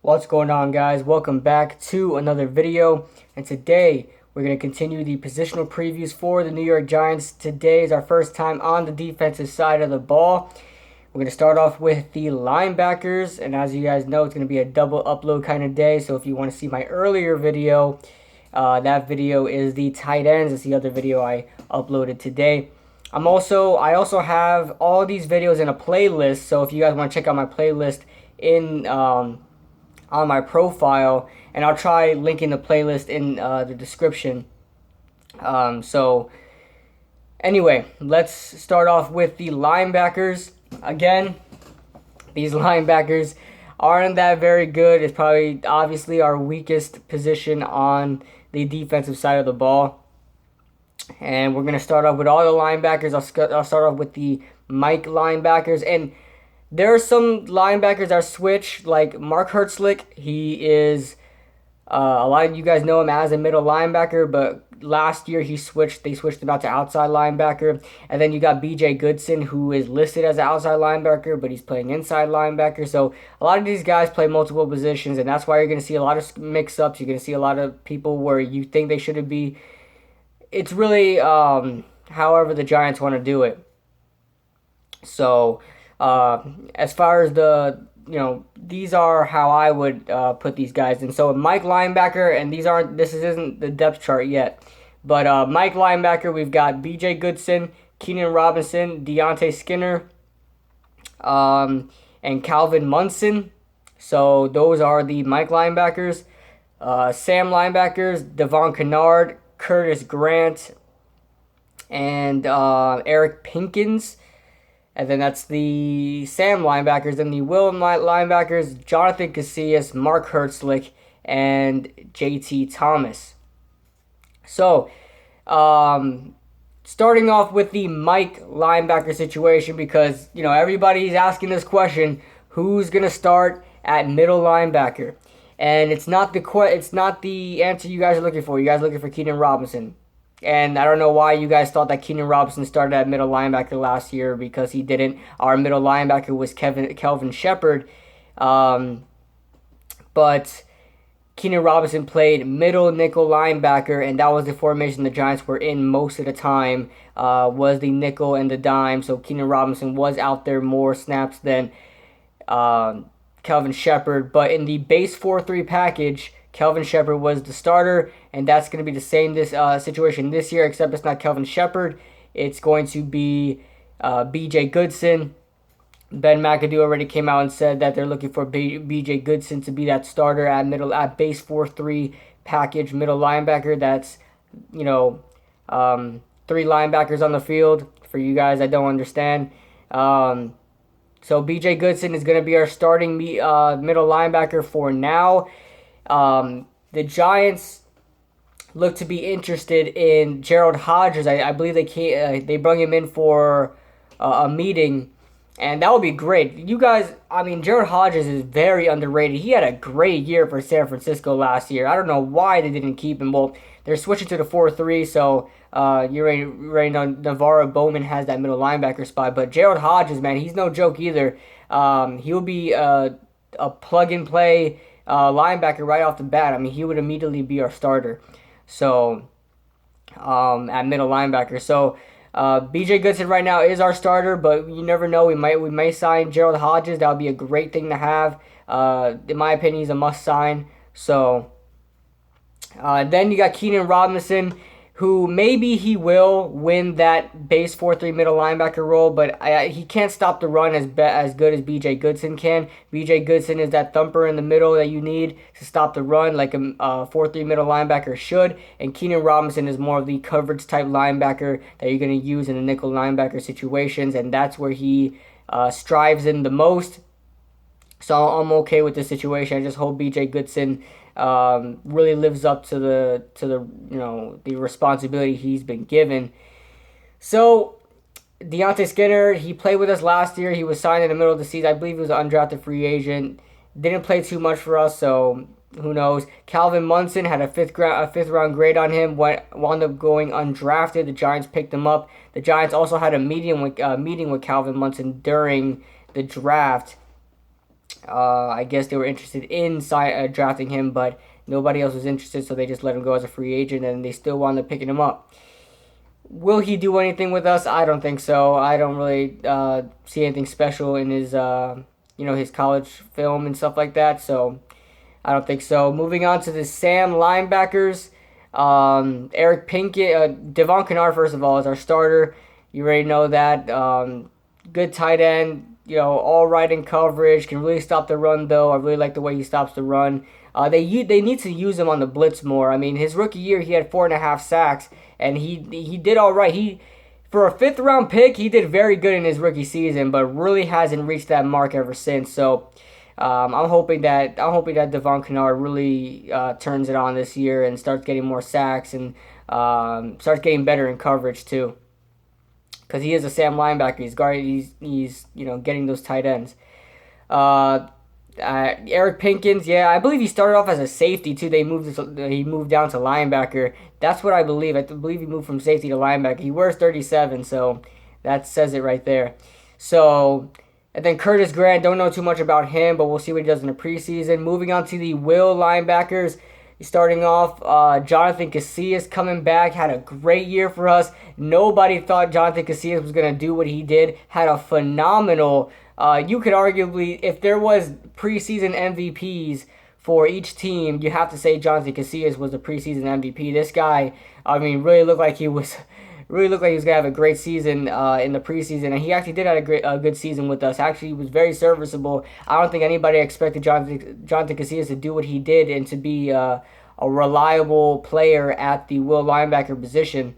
What's going on, guys? Welcome back to another video, and today we're going to continue the positional previews for the New York Giants. Today is our first time on the defensive side of the ball. We're going to start off with the linebackers, and as you guys know, it's going to be a double upload kind of day. So if you want to see my earlier video, that video is the tight ends. It's the other video I uploaded today. I also have all these videos in a playlist, so if you guys want to check out my playlist in on my profile, and I'll try linking the playlist in the description. So anyway, let's start off with the linebackers. Again, these linebackers aren't that very good. It's probably obviously our weakest position on the defensive side of the ball. And we're going to start off with all the linebackers. I'll start off with the Mike linebackers. And there are some linebackers that switch, like Mark Herzlich. He is, a lot of you guys know him as a middle linebacker, but last year they switched him out to outside linebacker. And then you got B.J. Goodson, who is listed as an outside linebacker, but he's playing inside linebacker. So a lot of these guys play multiple positions, and that's why you're going to see a lot of mix-ups. You're going to see a lot of people where you think they shouldn't be. It's really however the Giants want to do it. So as far as these are how I would put these guys in. So Mike linebacker, and this isn't the depth chart yet, but Mike linebacker, we've got B.J. Goodson, Keenan Robinson, Deontae Skinner, and Calvin Munson. So those are the Mike linebackers. Sam linebackers, Devon Kennard, Curtis Grant, and Eric Pinkins. And then that's the Sam linebackers. Then the Will linebackers, Jonathan Casillas, Mark Herzlich, and J.T. Thomas. So, starting off with the Mike linebacker situation, because, everybody's asking this question, who's going to start at middle linebacker? And it's not the answer you guys are looking for. You guys are looking for Keenan Robinson. And I don't know why you guys thought that Keenan Robinson started at middle linebacker last year, because he didn't. Our middle linebacker was Kelvin Shepherd. But Keenan Robinson played middle nickel linebacker, and that was the formation the Giants were in most of the time, was the nickel and the dime. So Keenan Robinson was out there more snaps than Kelvin Shepherd. But in the base 4-3 package, Kelvin Shepherd was the starter, and that's going to be the same situation this year, except it's not Kelvin Shepherd. It's going to be B.J. Goodson. Ben McAdoo already came out and said that they're looking for B.J. Goodson to be that starter at base 4-3 package middle linebacker. That's, 3 linebackers on the field. For you guys that don't understand. So B.J. Goodson is going to be our starting middle linebacker for now. The Giants look to be interested in Gerald Hodges. I believe they brought him in for a meeting, and that would be great. You guys, Gerald Hodges is very underrated. He had a great year for San Francisco last year. I don't know why they didn't keep him. Well, they're switching to the 4-3, so you already know Navarro Bowman has that middle linebacker spot. But Gerald Hodges, man, he's no joke either. He'll be a plug-and-play linebacker right off the bat. He would immediately be our starter. So, at middle linebacker. So, B.J. Goodson right now is our starter, but you never know. We may sign Gerald Hodges. That would be a great thing to have. In my opinion, he's a must sign. So, then you got Keenan Robinson, who maybe he will win that base 4-3 middle linebacker role, but he can't stop the run as good as B.J. Goodson can. B.J. Goodson is that thumper in the middle that you need to stop the run like a 4-3 middle linebacker should, and Keenan Robinson is more of the coverage type linebacker that you're going to use in the nickel linebacker situations, and that's where he strives in the most. So I'm okay with this situation. I just hope B.J. Goodson really lives up to the responsibility he's been given. So Deontae Skinner, he played with us last year. He was signed in the middle of the season. I believe he was an undrafted free agent. Didn't play too much for us, so who knows? Calvin Munson had a fifth round grade on him. Wound up going undrafted. The Giants picked him up. The Giants also had a meeting with Calvin Munson during the draft. I guess they were interested in drafting him, but nobody else was interested, so they just let him go as a free agent, and they still wound up picking him up. Will he do anything with us? I don't think so. I don't really see anything special in his, his college film and stuff like that. So I don't think so. Moving on to the Sam linebackers. Eric Pinkins, Devon Kennard, first of all, is our starter. You already know that. Good tight end. All right in coverage. Can really stop the run, though. I really like the way he stops the run. They need to use him on the blitz more. I mean, his rookie year, he had 4.5 sacks, and he did all right. For a 5th round pick, he did very good in his rookie season, but really hasn't reached that mark ever since. So I'm hoping that Devon Kennard really turns it on this year and starts getting more sacks and starts getting better in coverage too. Because he is a Sam linebacker. He's getting those tight ends. Eric Pinkins, yeah, I believe he started off as a safety too. He moved down to linebacker. That's what I believe. I believe he moved from safety to linebacker. He wears 37, so that says it right there. So, and then Curtis Grant, don't know too much about him, but we'll see what he does in the preseason. Moving on to the Will linebackers. Starting off, Jonathan Casillas coming back, had a great year for us. Nobody thought Jonathan Casillas was going to do what he did. Had a phenomenal, you could arguably, if there was preseason MVPs for each team, you have to say Jonathan Casillas was the preseason MVP. This guy, really looked like he was going to have a great season in the preseason, and he actually did have a good season with us. Actually, he was very serviceable. I don't think anybody expected Jonathan Casillas to do what he did and to be a reliable player at the will linebacker position.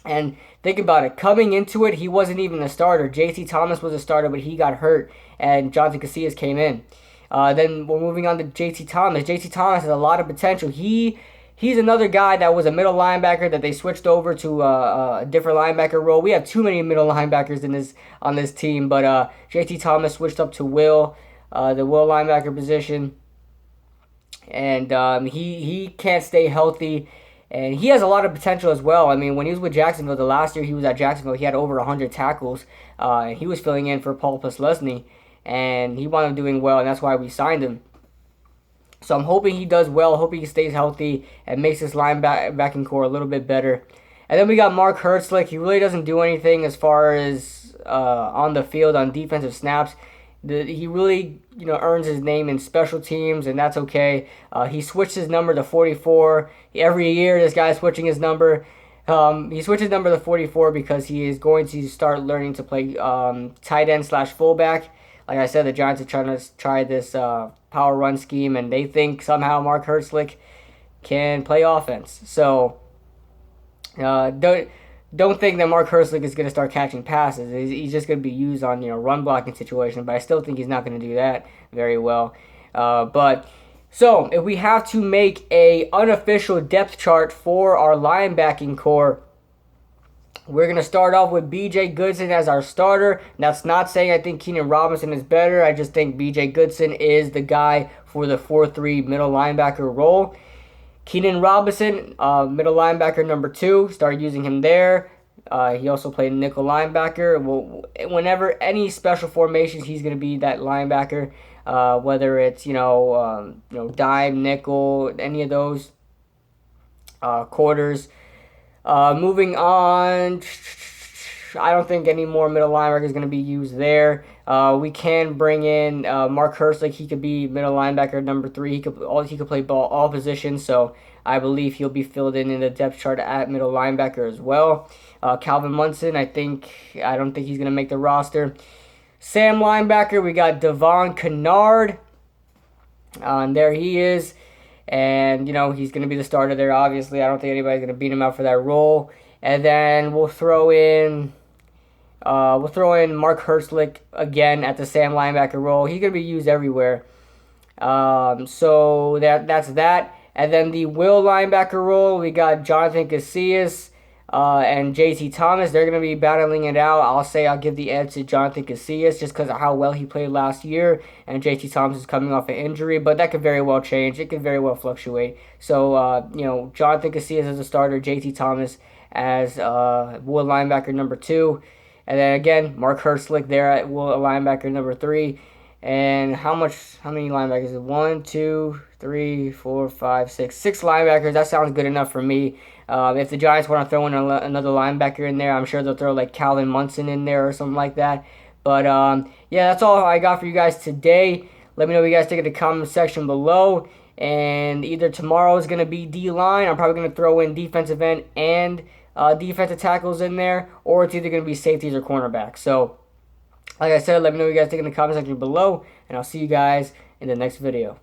And think about it. Coming into it, he wasn't even a starter. J.T. Thomas was a starter, but he got hurt, and Jonathan Casillas came in. Then we're moving on to J.T. Thomas. J.T. Thomas has a lot of potential. He's another guy that was a middle linebacker that they switched over to a different linebacker role. We have too many middle linebackers on this team, but J.T. Thomas switched up to the will linebacker position, and he can't stay healthy, and he has a lot of potential as well. I mean, when he was with Jacksonville, the last year he was at Jacksonville, he had over 100 tackles, and he was filling in for Paul Posluszny, and he wound up doing well, and that's why we signed him. So I'm hoping he does well, hoping he stays healthy and makes this linebacking core a little bit better. And then we got Mark Herzlich. He really doesn't do anything as far as on the field on defensive snaps. He really earns his name in special teams, and that's okay. He switched his number to 44. Every year this guy's switching his number. He switched his number to 44 because he is going to start learning to play tight end / fullback. Like I said, the Giants are trying to try this power run scheme, and they think somehow Mark Herzlich can play offense. So don't think that Mark Herzlich is going to start catching passes. He's just going to be used on run blocking situation, but I still think he's not going to do that very well. So if we have to make a unofficial depth chart for our linebacking core, we're going to start off with B.J. Goodson as our starter. That's not saying I think Keenan Robinson is better. I just think B.J. Goodson is the guy for the 4-3 middle linebacker role. Keenan Robinson, middle linebacker number 2. Started using him there. He also played nickel linebacker. Whenever any special formations, he's going to be that linebacker. Whether it's dime, nickel, any of those quarters. Moving on, I don't think any more middle linebacker is going to be used there. We can bring in Mark Herzlich. He could be middle linebacker number 3. He could play all positions, so I believe he'll be filled in the depth chart at middle linebacker as well. Calvin Munson, I don't think he's going to make the roster. Sam linebacker, we got Devon Kennard. And there he is. And, he's going to be the starter there, obviously. I don't think anybody's going to beat him out for that role. And then we'll throw in Mark Herzlich again at the Sam linebacker role. He's going to be used everywhere. So that's that. And then the will linebacker role, we got Jonathan Casillas and J.T. Thomas. They're going to be battling it out. I'll give the edge to Jonathan Casillas just because of how well he played last year. And J.T. Thomas is coming off an injury, but that could very well change. It could very well fluctuate. So, Jonathan Casillas as a starter, J.T. Thomas as will linebacker number 2. And then again, Mark Herzlich there at will linebacker number 3. And how many linebackers is it? 1, 2, 3, 4, 5, 6. 6 linebackers. That sounds good enough for me. If the Giants want to throw in another linebacker in there, I'm sure they'll throw like Calvin Munson in there or something like that. But yeah, that's all I got for you guys today. Let me know what you guys think in the comment section below. And either tomorrow is going to be D-line. I'm probably going to throw in defensive end and defensive tackles in there. Or it's either going to be safeties or cornerbacks. So, like I said, let me know what you guys think in the comment section below. And I'll see you guys in the next video.